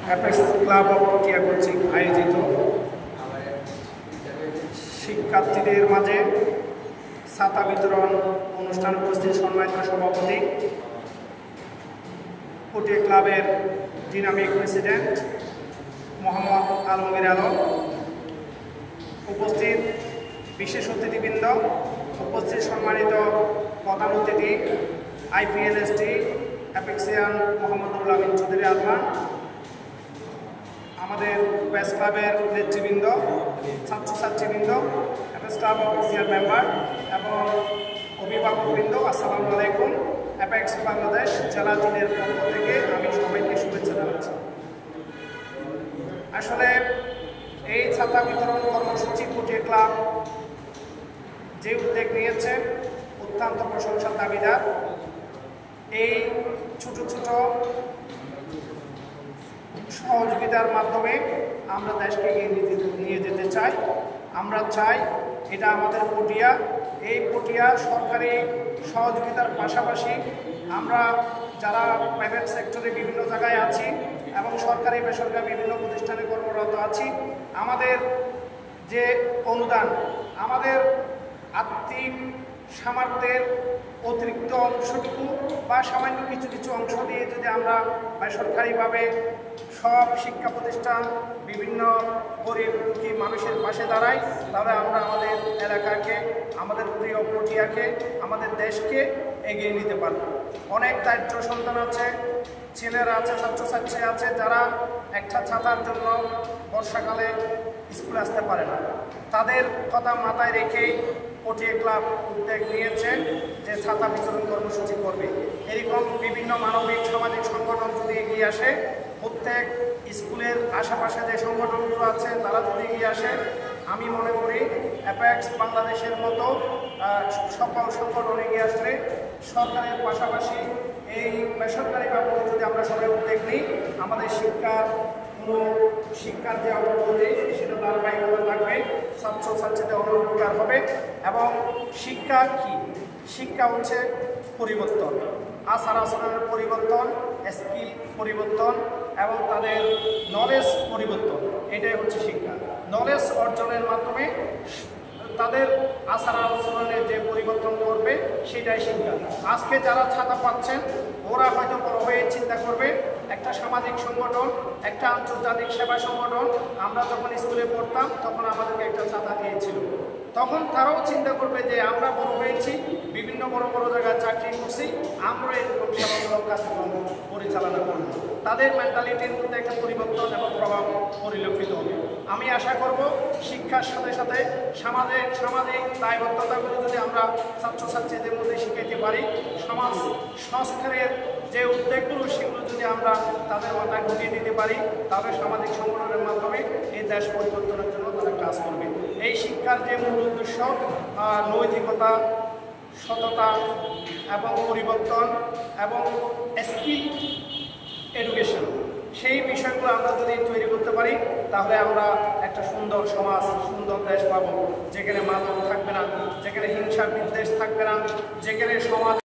Apex club of Patiya কর্তৃক আয়োজিত শিক্ষার্থীদের মাঝে ছাতা বিতরণ অনুষ্ঠান উপস্থিত সম্মানিত সভাপতি, পটিয়া ক্লাবের ডিনামিক প্রেসিডেন্ট মোহাম্মদ আলমগীর আলম, উপস্থিত বিশেষ অতিথিবৃন্দ, উপস্থিত সম্মানিত প্রধান অতিথি আইপিএলএসটি অ্যাপেক্সিয়ান মোহাম্মদুল আমিন চৌধুরী আলমান, আমাদের প্রেস ক্লাবের নেতৃবৃন্দ, ছাত্রছাত্রীবৃন্দ, অ্যাপেক্স ক্লাব অফিসিয়াল মেম্বার এবং অভিভাবকবৃন্দ, আসসালামু আলাইকুম। অ্যাপেক্স বাংলাদেশ জেলা টিমের পক্ষ থেকে আমি সবাইকে শুভেচ্ছা জানাচ্ছি। আসলে এই ছাতা বিতরণ কর্মসূচি পটিয়া ক্লাব যে উদ্যোগ নিয়েছে অত্যন্ত প্রশংসার দাবিদার। এই ছোট ছোট সহযোগিতার মাধ্যমে আমরা দেশকে নিয়ে যেতে চাই। আমরা চাই এটা আমাদের পটিয়া, এই পটিয়া সরকারি সহযোগিতার পাশাপাশি আমরা যারা প্রাইভেট সেক্টরে বিভিন্ন জায়গায় আছি এবং সরকারি বেসরকারি বিভিন্ন প্রতিষ্ঠানে কর্মরত আছি, আমাদের যে অনুদান, আমাদের আর্থিক সামর্থ্যের অতিরিক্ত অংশটুকু বা সামান্য কিছু কিছু অংশ দিয়ে যদি আমরা বেসরকারিভাবে সব শিক্ষা প্রতিষ্ঠান বিভিন্ন গরিব দুঃখী মানুষের পাশে দাঁড়াই, তাহলে আমরা আমাদের এলাকাকে, আমাদের প্রিয় পটিয়াকে, আমাদের দেশকে এগিয়ে নিতে পারব। অনেক দারিদ্র সন্তান আছে, ছেলেরা আছে, ছাত্রছাত্রী আছে যারা একটা ছাতার জন্য বর্ষাকালে স্কুলে আসতে পারে না। তাদের কথা মাথায় রেখেই পটিয়া ক্লাব উদ্যোগ নিয়েছে যে ছাতা বিতরণ কর্মসূচি করবে। এরকম বিভিন্ন মানবিক সামাজিক সংগঠন যদি এগিয়ে আসে, প্রত্যেক স্কুলের আশেপাশে যে সংগঠনগুলো আছে তারা যদি এগিয়ে আসে, আমি মনে করি অ্যাপেক্স বাংলাদেশের মতো সকল সংগঠন এগিয়ে আসলে সরকারের পাশাপাশি এই বেসরকারিভাবে যদি আমরা সবাই উদ্যোগ নিই, আমাদের শিক্ষার যে অগ্রগতি সেটা ধারাবাহিকতা থাকবে, ছাত্রছাত্রীদের অনেক উপকার হবে। এবং শিক্ষা কি? শিক্ষা হচ্ছে পরিবর্তন, আচার আচরণের পরিবর্তন, স্কিল পরিবর্তন এবং তাদের নলেজ পরিবর্তন, এটাই হচ্ছে শিক্ষা। নলেজ অর্জনের মাধ্যমে তাদের আচার আচরণের যে পরিবর্তন করবে সেটাই শিক্ষা। আজকে যারা ছাতা পাচ্ছেন ওরা হয়তো বড় হয়ে চিন্তা করবে একটা সামাজিক সংগঠন, একটা আন্তর্জাতিক সেবা সংগঠন, আমরা যখন স্কুলে পড়তাম তখন আমাদেরকে একটা ছাতা দিয়েছিল। তখন তারাও চিন্তা করবে যে আমরা বড় হয়েছি, বিভিন্ন বড় বড় জায়গায় চাকরি করছি, আমরা এরকম সেবামূলক কার্যক্রম পরিচালনা করব। তাদের মেন্টালিটির মধ্যে একটা পরিবর্তন এবং প্রভাব পরিলক্ষিত হবে। আমি আশা করব শিক্ষার সাথে সাথে সামাজিক দায়বদ্ধতাগুলো যদি আমরা ছাত্রছাত্রীদের মধ্যে শিখাইতে পারি, সমাজ সংস্কারের যে উদ্যোগগুলো সেগুলো যদি আমরা তাদের মাথায় ঢুকিয়ে দিতে পারি, তাহলে সামাজিক সংগঠনের মাধ্যমে এই দেশ পরিবর্তনের জন্য তারা কাজ করবে। এই শিক্ষার যে মূল উদ্দেশ্য নৈতিকতা, সততা এবং পরিবর্তন এবং স্কিল এডুকেশন, সেই বিষয়গুলো আমরা যদি তৈরি করতে পারি তাহলে আমরা একটা সুন্দর সমাজ, সুন্দর দেশ পাবো, যেখানে মাদক থাকবে না, যেখানে হিংসা বিদ্বেষ থাকবে না, যেখানে সমাজ